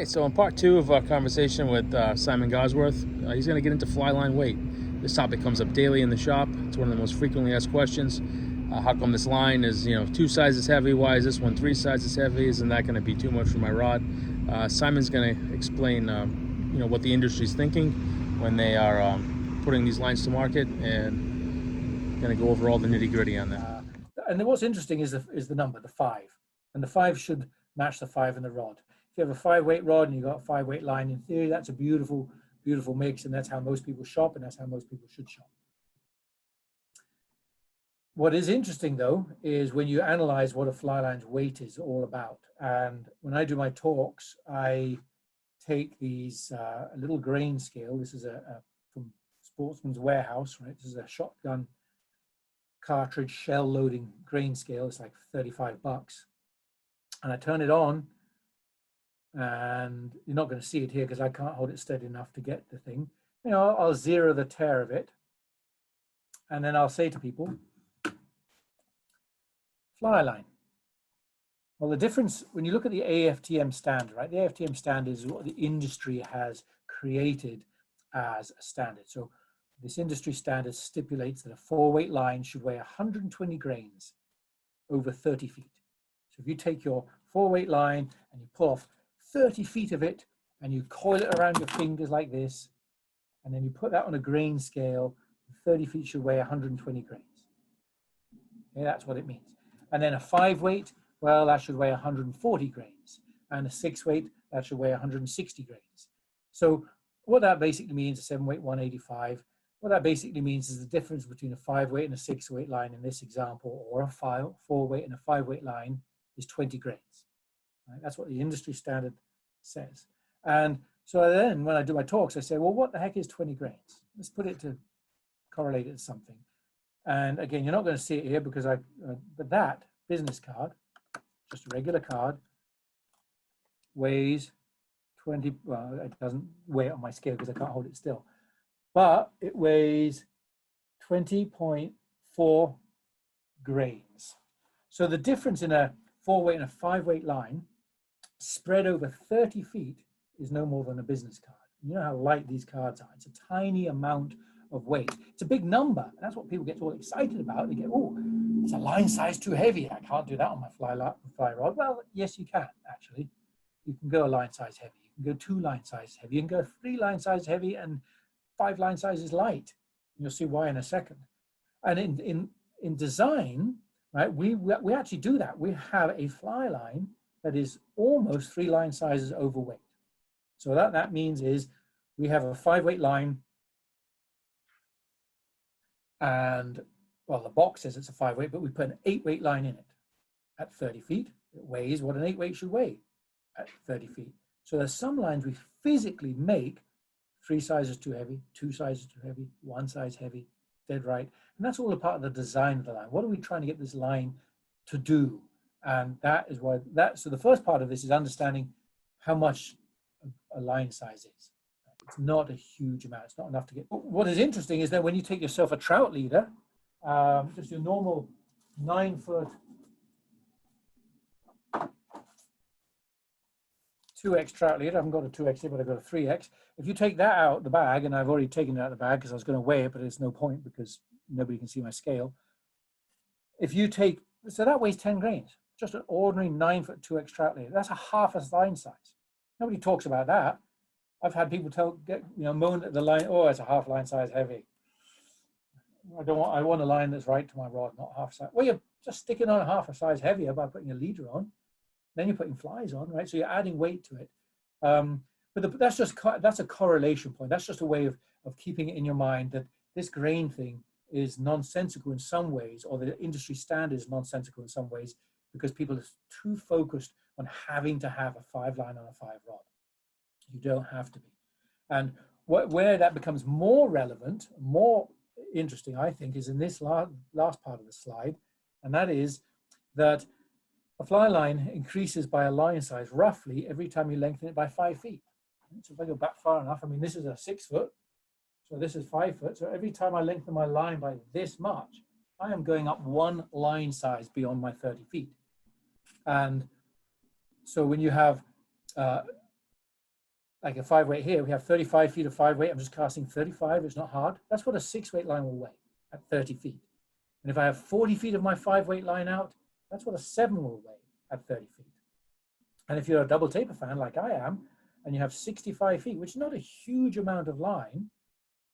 Okay, so in part two of our conversation with Simon Gawesworth, he's going to get into fly line weight. This topic comes up daily in the shop. It's one of the most frequently asked questions. How come this line is, 2 sizes heavy? Why is this one 3 sizes heavy? Isn't that going to be too much for my rod? Simon's going to explain, what the industry's thinking when they are putting these lines to market, and going to go over all the nitty gritty on that. And then what's interesting is the number, the 5, and the 5 should match the 5 in the rod. If you have a 5-weight rod and you've got a 5-weight line, in theory, that's a beautiful, beautiful mix, and that's how most people shop, and that's how most people should shop. What is interesting, though, is when you analyze what a fly line's weight is all about. And when I do my talks, I take these a little grain scale. This is from Sportsman's Warehouse, right? This is a shotgun cartridge shell loading grain scale. It's like $35, and I turn it on. And you're not going to see it here because I can't hold it steady enough to get the thing. I'll zero the tear of it. And then I'll say to people, fly line. Well, the difference, when you look at the AFTM standard, right? The AFTM standard is what the industry has created as a standard. So this industry standard stipulates that a 4-weight line should weigh 120 grains over 30 feet. So if you take your 4-weight line and you pull off 30 feet of it, and you coil it around your fingers like this, and then you put that on a grain scale, 30 feet should weigh 120 grains. Okay, that's what it means. And then a 5-weight, well, that should weigh 140 grains. And a 6-weight, that should weigh 160 grains. So what that basically means, a 7-weight, 185, what that basically means is the difference between a 5-weight and a 6-weight line in this example, or a 4-weight and a 5-weight line, is 20 grains. Right? That's what the industry standard says. And so then when I do my talks, I say, well, what the heck is 20 grains? Let's put it to correlate it to something. And again, you're not going to see it here because but that business card, just a regular card, weighs 20, well, it doesn't weigh it on my scale because I can't hold it still, but it weighs 20.4 grains. So the difference in a 4-weight and a 5-weight line spread over 30 feet is no more than a business card. You know how light these cards are. It's a tiny amount of weight. It's a big number. And that's what people get all excited about. They get, oh, it's a line size too heavy. I can't do that on my fly rod. Well, yes, you can, actually. You can go a line size heavy. You can go 2 line sizes heavy. You can go 3 line sizes heavy and 5 line sizes light. You'll see why in a second. And in design, right, we actually do that. We have a fly line that is almost 3 line sizes overweight. So what that means is we have a 5-weight line, and, well, the box says it's a 5-weight, but we put an 8-weight line in it at 30 feet. It weighs what an 8-weight should weigh at 30 feet. So there's some lines we physically make 3 sizes too heavy, 2 sizes too heavy, 1 size heavy, dead right. And that's all a part of the design of the line. What are we trying to get this line to do? And that is why so the first part of this is understanding how much a line size is. It's not a huge amount. It's not enough to get. What is interesting is that when you take yourself a trout leader, just your normal 9-foot 2X trout leader, I haven't got a 2X here, but I've got a 3X. If you take that out of the bag, and I've already taken it out of the bag because I was going to weigh it, but there's no point because nobody can see my scale. If you take, so that weighs 10 grains, just an ordinary 9-foot 2X trout leader. That's a half a line size. Nobody talks about that. I've had people moan at the line, oh, it's a half line size heavy. I want a line that's right to my rod, not half size. Well, you're just sticking on a half a size heavier by putting a leader on. Then you're putting flies on, right? So you're adding weight to it. But that's a correlation point. That's just a way of keeping it in your mind that this grain thing is nonsensical in some ways, or the industry standard is nonsensical in some ways, because people are too focused on having to have a 5-line on a 5 rod. You don't have to be. And where that becomes more relevant, more interesting, I think, is in this last part of the slide, and that is that a fly line increases by a line size roughly every time you lengthen it by 5 feet. So if I go back far enough, I mean, this is a 6-foot, so this is 5 foot. So every time I lengthen my line by this much, I am going up 1 line size beyond my 30 feet. And so when you have like a 5 weight here, we have 35 feet of 5 weight. I'm just casting 35. It's not hard. That's what a 6 weight line will weigh at 30 feet. And if I have 40 feet of my 5 weight line out, that's what a 7 will weigh at 30 feet. And if you're a double taper fan like I am, and you have 65 feet, which is not a huge amount of line,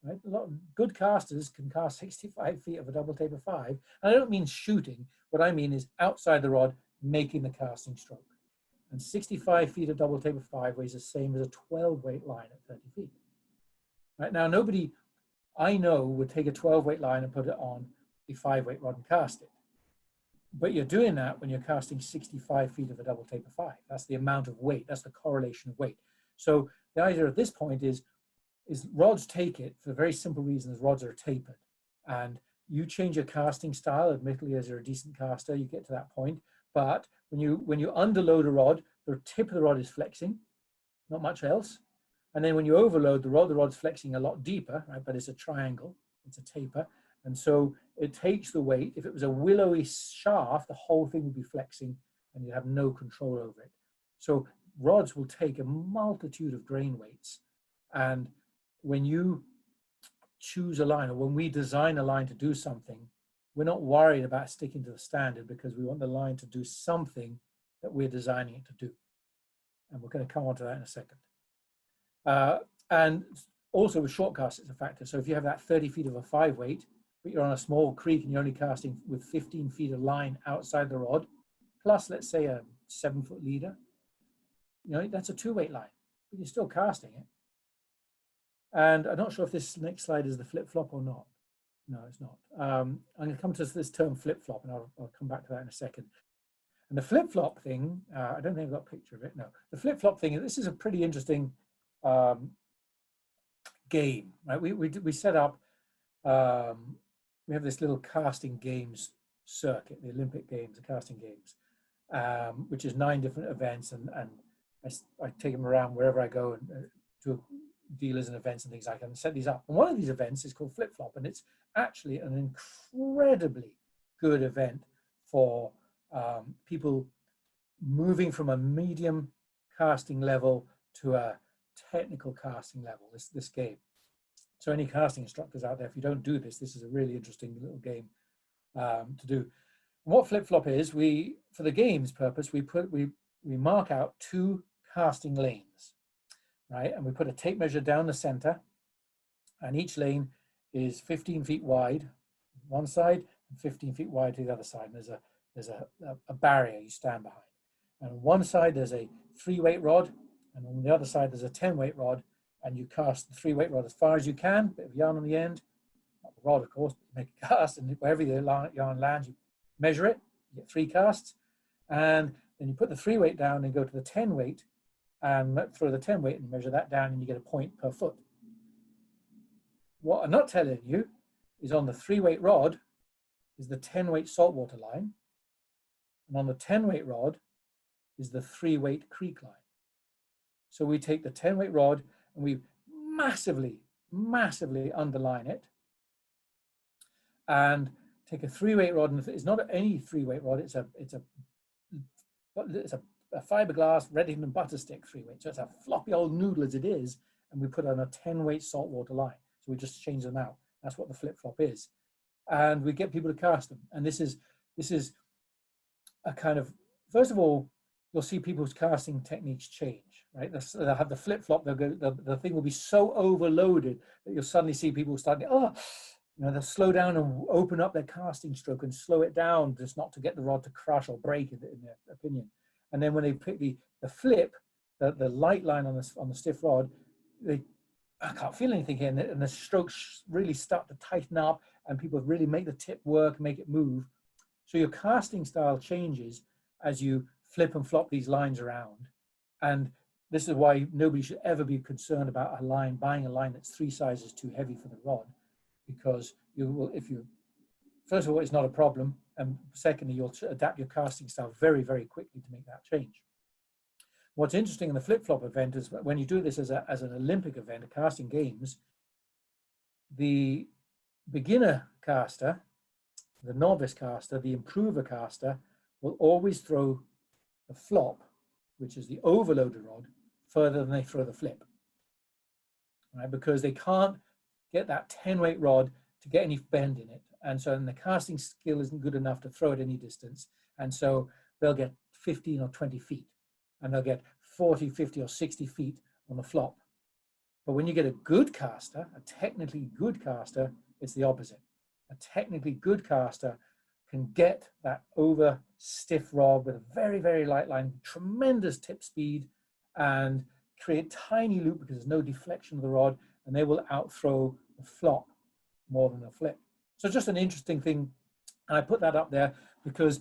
right? A lot of good casters can cast 65 feet of a double taper 5. And I don't mean shooting. What I mean is outside the rod, making the casting stroke. And 65 feet of double taper 5 weighs the same as a 12 weight line at 30 feet. Right now, nobody I know would take a 12 weight line and put it on a 5 weight rod and cast it. But you're doing that when you're casting 65 feet of a double taper 5. That's the amount of weight. That's the correlation of weight. So the idea at this point is rods take it for the very simple reason as rods are tapered. And you change your casting style, admittedly, as you're a decent caster, you get to that point. But when you underload a rod, the tip of the rod is flexing, not much else. And then when you overload the rod's flexing a lot deeper, right? But it's a triangle, it's a taper. And so it takes the weight. If it was a willowy shaft, the whole thing would be flexing and you'd have no control over it. So rods will take a multitude of grain weights. And when you choose a line, or when we design a line to do something, we're not worried about sticking to the standard because we want the line to do something that we're designing it to do. And we're going to come on to that in a second. And also with short casts, it's a factor. So if you have that 30 feet of a 5 weight, but you're on a small creek and you're only casting with 15 feet of line outside the rod, plus let's say a 7-foot leader, you know, that's a 2 weight line, but you're still casting it. And I'm not sure if this next slide is the flip-flop or not. No, it's not. I'm going to come to this term flip-flop, and I'll come back to that in a second. And the flip-flop thing, I don't think I've got a picture of it. No, the flip-flop thing, this is a pretty interesting game, right? We set up, we have this little casting games circuit, the Olympic Games, the casting games, which is 9 different events, and I take them around wherever I go and to dealers and events and things like that and set these up. And one of these events is called Flip Flop, and it's actually an incredibly good event for people moving from a medium casting level to a technical casting level, this game. So any casting instructors out there, if you don't do this, this is a really interesting little game to do. And what Flip Flop is, for the game's purpose, we mark out 2 casting lanes, right? And we put a tape measure down the center, and each lane is 15 feet wide one side and 15 feet wide to the other side. And there's a barrier you stand behind. And on one side there's a 3-weight rod, and on the other side there's a 10-weight rod, and you cast the 3-weight rod as far as you can, bit of yarn on the end, not the rod of course, but you make a cast, and wherever the yarn lands, you measure it, you get 3 casts, and then you put the 3-weight down and go to the 10-weight, and throw the 10-weight and measure that down, and you get a point per foot. What I'm not telling you is on the 3-weight rod is the 10-weight saltwater line, and on the 10-weight rod is the 3-weight creek line. So we take the 10-weight rod and we massively, massively underline it, and take a 3-weight rod, and it's not any 3-weight rod, it's a fiberglass Reddington butter stick 3-weight. So it's a floppy old noodle as it is, and we put on a 10-weight saltwater line. So we just change them out. That's what the flip-flop is. And we get people to cast them. And this is a kind of, first of all, you'll see people's casting techniques change, right? They'll have the flip-flop, the thing will be so overloaded that you'll suddenly see people starting, they'll slow down and open up their casting stroke and slow it down just not to get the rod to crush or break, in their opinion. And then when they pick the flip, the light line on the stiff rod, I can't feel anything here, and the strokes really start to tighten up, and people really make the tip work, make it move. So your casting style changes as you flip and flop these lines around. And this is why nobody should ever be concerned about buying a line that's 3 sizes too heavy for the rod, because first of all, it's not a problem, and secondly, you'll adapt your casting style very, very quickly to make that change. What's interesting in the flip-flop event is when you do this as an Olympic event, a casting games, the beginner caster, the novice caster, the improver caster will always throw the flop, which is the overloaded rod, further than they throw the flip. right? Because they can't get that 10 weight rod to get any bend in it. And so then the casting skill isn't good enough to throw it any distance. And so they'll get 15 or 20 feet, and they'll get 40, 50 or 60 feet on the flop. But when you get a good caster, a technically good caster, it's the opposite. A technically good caster can get that over stiff rod with a very, very light line, tremendous tip speed, and create tiny loop because there's no deflection of the rod, and they will outthrow the flop more than the flip. So just an interesting thing. And I put that up there because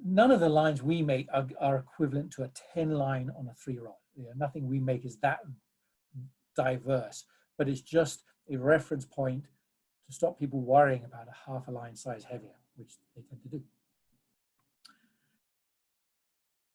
none of the lines we make are equivalent to a 10 line on a 3 rod. You know, nothing we make is that diverse, but it's just a reference point to stop people worrying about a half a line size heavier, which they tend to do.